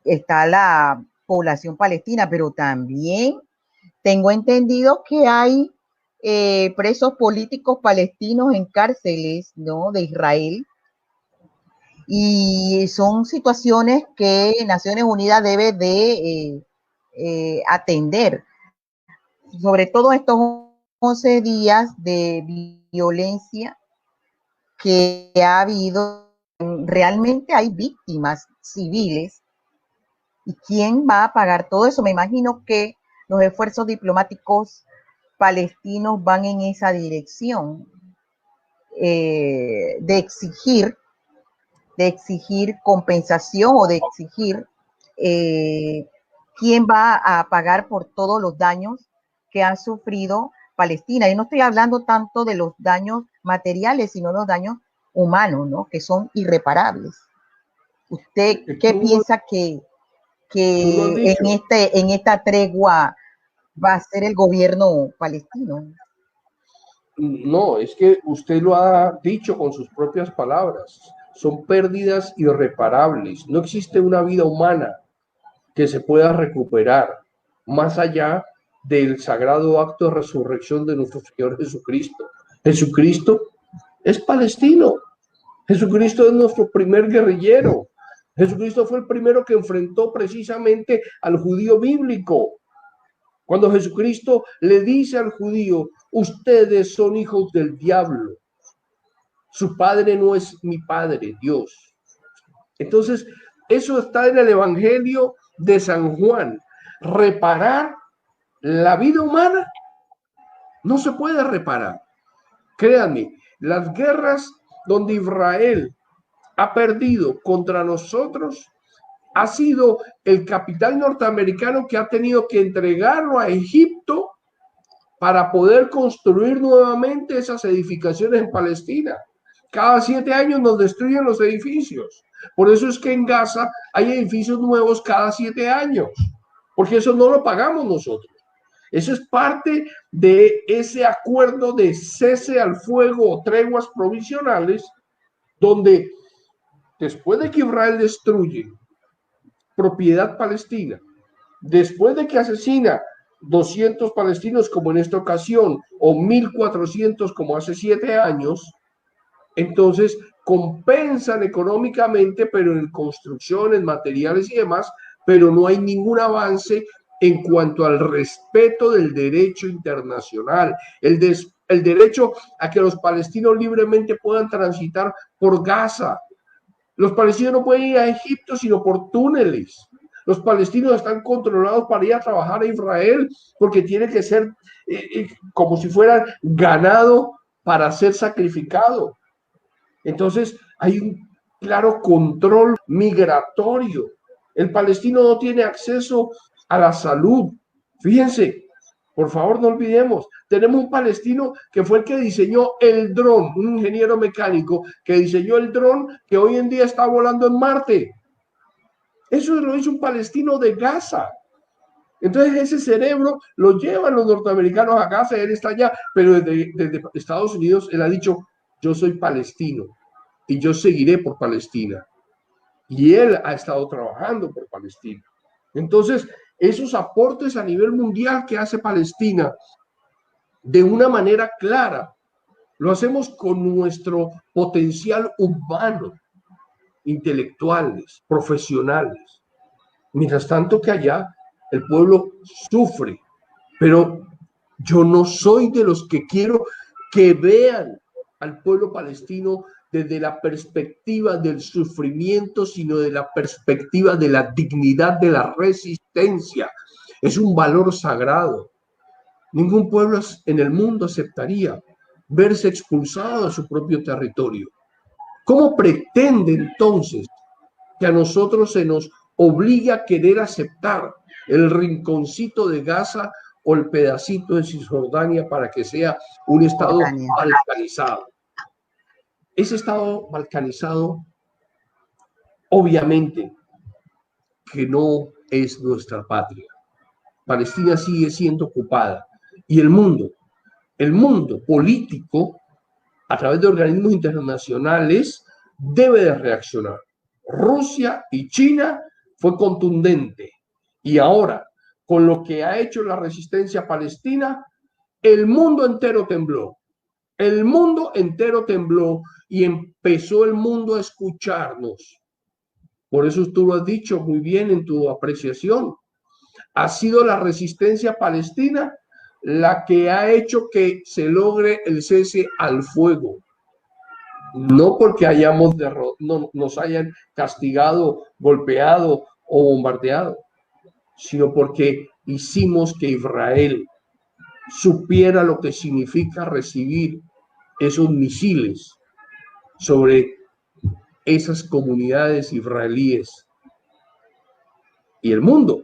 S2: está la población palestina, pero también tengo entendido que hay presos políticos palestinos en cárceles, ¿no?, de Israel, y son situaciones que Naciones Unidas debe de atender, sobre todo estos 11 días de violencia que ha habido. Realmente hay víctimas civiles, ¿y quién va a pagar todo eso? Me imagino que los esfuerzos diplomáticos palestinos van en esa dirección, de exigir compensación o de exigir quién va a pagar por todos los daños que han sufrido Palestina. Y no estoy hablando tanto de los daños materiales, sino los daños humanos, ¿no?, que son irreparables. ¿Usted qué piensa que en esta tregua va a ser el gobierno palestino?
S3: No, es que usted lo ha dicho con sus propias palabras. Son pérdidas irreparables. No existe una vida humana que se pueda recuperar más allá del sagrado acto de resurrección de nuestro Señor Jesucristo. Jesucristo es palestino. Jesucristo es nuestro primer guerrillero. Jesucristo fue el primero que enfrentó precisamente al judío bíblico. Cuando Jesucristo le dice al judío, ustedes son hijos del diablo, su padre no es mi padre, Dios. Entonces, eso está en el Evangelio de San Juan. reparar la vida humana, no se puede reparar. Créanme, las guerras donde Israel ha perdido contra nosotros ha sido el capital norteamericano que ha tenido que entregarlo a Egipto para poder construir nuevamente esas edificaciones en Palestina. Cada 7 años nos destruyen los edificios. Por eso es que en Gaza hay edificios nuevos cada 7 años, porque eso no lo pagamos nosotros. Eso es parte de ese acuerdo de cese al fuego o treguas provisionales, donde después de que Israel destruye propiedad palestina, después de que asesina 200 palestinos como en esta ocasión, o 1.400 como hace 7 años, entonces compensan económicamente, pero en construcciones, materiales y demás, pero no hay ningún avance en cuanto al respeto del derecho internacional, el derecho a que los palestinos libremente puedan transitar por Gaza. Los palestinos no pueden ir a Egipto sino por túneles. Los palestinos están controlados para ir a trabajar a Israel porque tiene que ser como si fuera ganado para ser sacrificado. Entonces hay un claro control migratorio. El palestino no tiene acceso a la salud. Fíjense, por favor no olvidemos, tenemos un palestino que fue el que diseñó el dron, un ingeniero mecánico que diseñó el dron que hoy en día está volando en Marte. Eso lo hizo un palestino de Gaza. Entonces ese cerebro lo llevan los norteamericanos a Gaza, él está allá, pero desde Estados Unidos él ha dicho, yo soy palestino y yo seguiré por Palestina. Y él ha estado trabajando por Palestina. Entonces, esos aportes a nivel mundial que hace Palestina de una manera clara, lo hacemos con nuestro potencial humano, intelectuales, profesionales. Mientras tanto que allá el pueblo sufre, pero yo no soy de los que quiero que vean al pueblo palestino desde la perspectiva del sufrimiento, sino de la perspectiva de la dignidad de la resistencia. Es un valor sagrado. Ningún pueblo en el mundo aceptaría verse expulsado de su propio territorio. ¿Cómo pretende entonces que a nosotros se nos obligue a querer aceptar el rinconcito de Gaza o el pedacito de Cisjordania para que sea un estado balcanizado? Ese estado balcanizado, obviamente, que no es nuestra patria. Palestina sigue siendo ocupada y el mundo político, a través de organismos internacionales, debe de reaccionar. Rusia y China fue contundente y ahora, con lo que ha hecho la resistencia palestina, el mundo entero tembló. El mundo entero tembló y empezó el mundo a escucharnos. Por eso tú lo has dicho muy bien en tu apreciación. Ha sido la resistencia palestina la que ha hecho que se logre el cese al fuego. No porque nos hayan castigado, golpeado o bombardeado, sino porque hicimos que Israel supiera lo que significa recibir esos misiles sobre esas comunidades israelíes. Y el mundo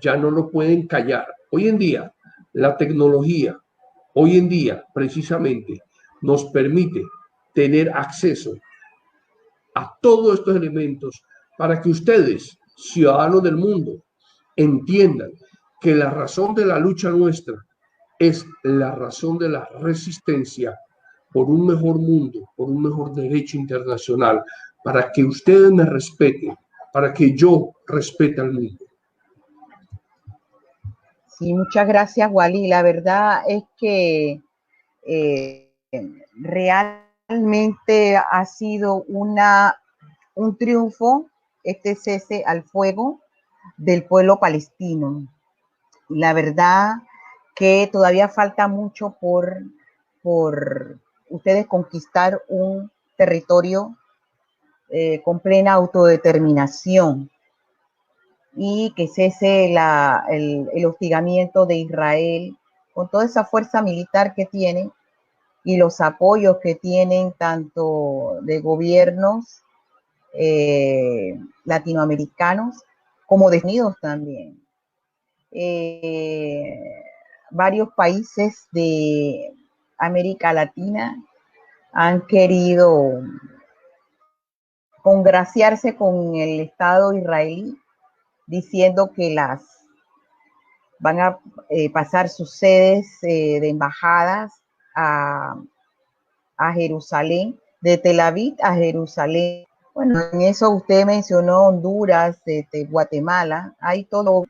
S3: ya no lo pueden callar. Hoy en día, la tecnología, hoy en día, precisamente, nos permite tener acceso a todos estos elementos para que ustedes, ciudadanos del mundo, entiendan que la razón de la lucha nuestra es la razón de la resistencia por un mejor mundo, por un mejor derecho internacional, para que ustedes me respeten, para que yo respete al mundo.
S2: Sí, muchas gracias, Wally. La verdad es que realmente ha sido un triunfo este cese al fuego del pueblo palestino. La verdad que todavía falta mucho por ustedes conquistar un territorio con plena autodeterminación. y que cese el hostigamiento de Israel con toda esa fuerza militar que tienen y los apoyos que tienen tanto de gobiernos latinoamericanos como de Estados Unidos también. Varios países de América Latina han querido congraciarse con el Estado israelí, diciendo que van a pasar sus sedes de embajadas a Jerusalén, de Tel Aviv a Jerusalén. Bueno, en eso usted mencionó Honduras, de Guatemala, hay todo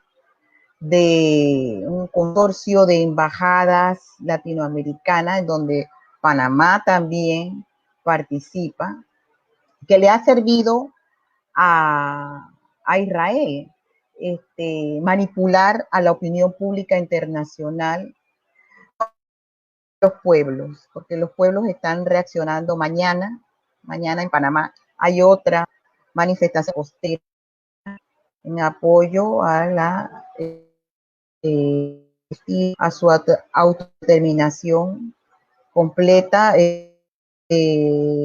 S2: de un consorcio de embajadas latinoamericanas en donde Panamá también participa, que le ha servido a Israel manipular a la opinión pública internacional, los pueblos, porque los pueblos están reaccionando mañana en Panamá hay otra manifestación costera en apoyo a a su autodeterminación completa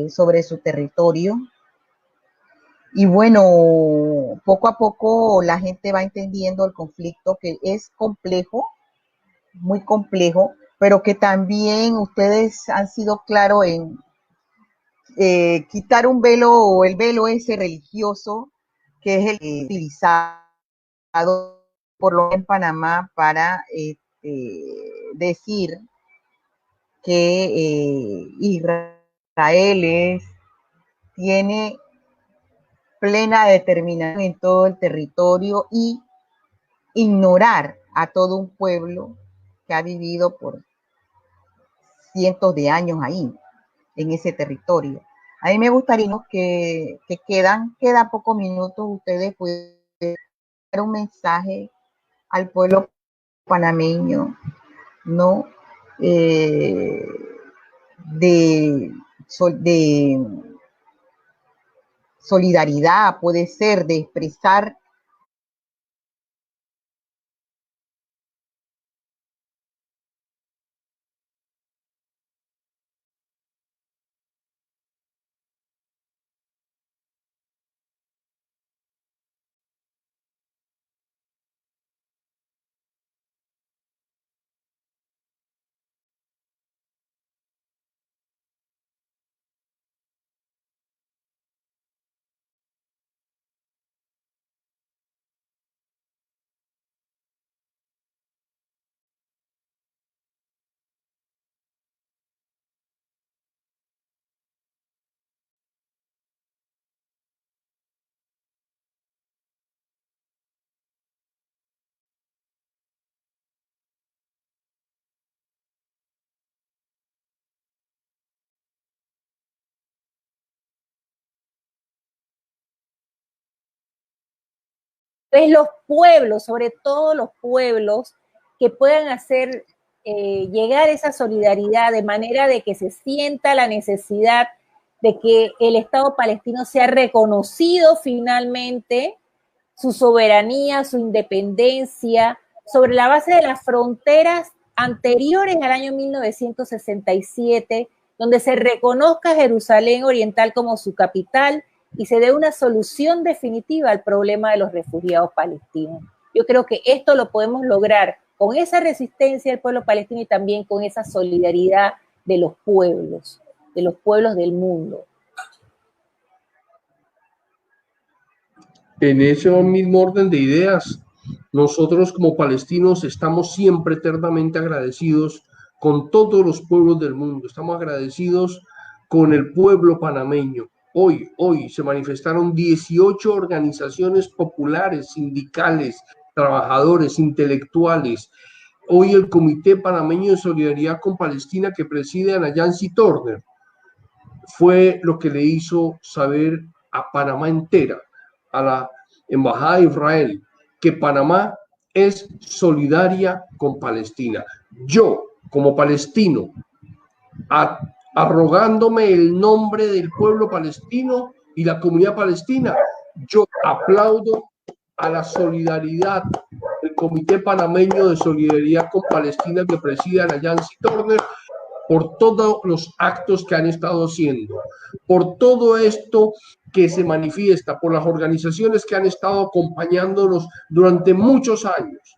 S2: sobre su territorio. Y bueno, poco a poco la gente va entendiendo el conflicto, que es complejo, muy complejo, pero que también ustedes han sido claros en quitar un velo, o el velo ese religioso, que es el utilizado por lo menos en Panamá para decir que Israel tiene plena determinación en todo el territorio y ignorar a todo un pueblo que ha vivido por cientos de años ahí, en ese territorio. A mí me gustaría que queda pocos minutos, ustedes pueden dar un mensaje al pueblo panameño, ¿no? De solidaridad, puede ser, de expresar
S4: los pueblos, sobre todo los pueblos, que puedan hacer llegar esa solidaridad de manera de que se sienta la necesidad de que el Estado palestino sea reconocido finalmente, su soberanía, su independencia, sobre la base de las fronteras anteriores al año 1967, donde se reconozca Jerusalén Oriental como su capital y se dé una solución definitiva al problema de los refugiados palestinos. Yo creo que esto lo podemos lograr con esa resistencia del pueblo palestino y también con esa solidaridad de los pueblos del mundo.
S3: En ese mismo orden de ideas, nosotros como palestinos estamos siempre eternamente agradecidos con todos los pueblos del mundo. Estamos agradecidos con el pueblo panameño. Hoy se manifestaron 18 organizaciones populares, sindicales, trabajadores, intelectuales. Hoy el Comité Panameño de Solidaridad con Palestina, que preside Ana Yancy Turner, fue lo que le hizo saber a Panamá entera, a la Embajada de Israel, que Panamá es solidaria con Palestina. Yo, como palestino, arrogándome el nombre del pueblo palestino y la comunidad palestina, yo aplaudo a la solidaridad del Comité Panameño de Solidaridad con Palestina que preside Ana Yancy Turner, por todos los actos que han estado haciendo, por todo esto que se manifiesta, por las organizaciones que han estado acompañándonos durante muchos años.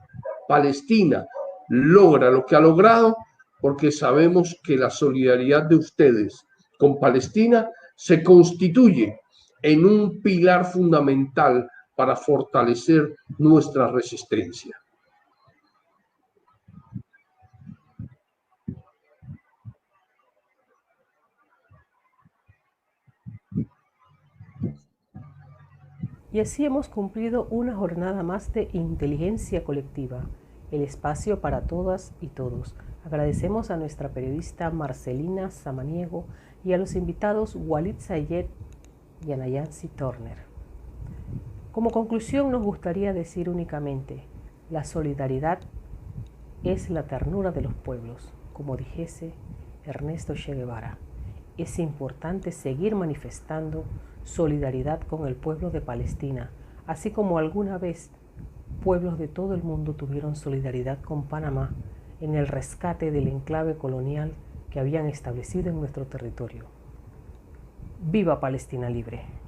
S3: Palestina logra lo que ha logrado porque sabemos que la solidaridad de ustedes con Palestina se constituye en un pilar fundamental para fortalecer nuestra resistencia.
S1: Y así hemos cumplido una jornada más de inteligencia colectiva, el espacio para todas y todos. Agradecemos a nuestra periodista Marcelina Samaniego y a los invitados Walid Sayed y Ana Yancy Turner. Como conclusión nos gustaría decir únicamente, la solidaridad es la ternura de los pueblos, como dijese Ernesto Che Guevara. Es importante seguir manifestando solidaridad con el pueblo de Palestina, así como alguna vez pueblos de todo el mundo tuvieron solidaridad con Panamá en el rescate del enclave colonial que habían establecido en nuestro territorio. ¡Viva Palestina libre!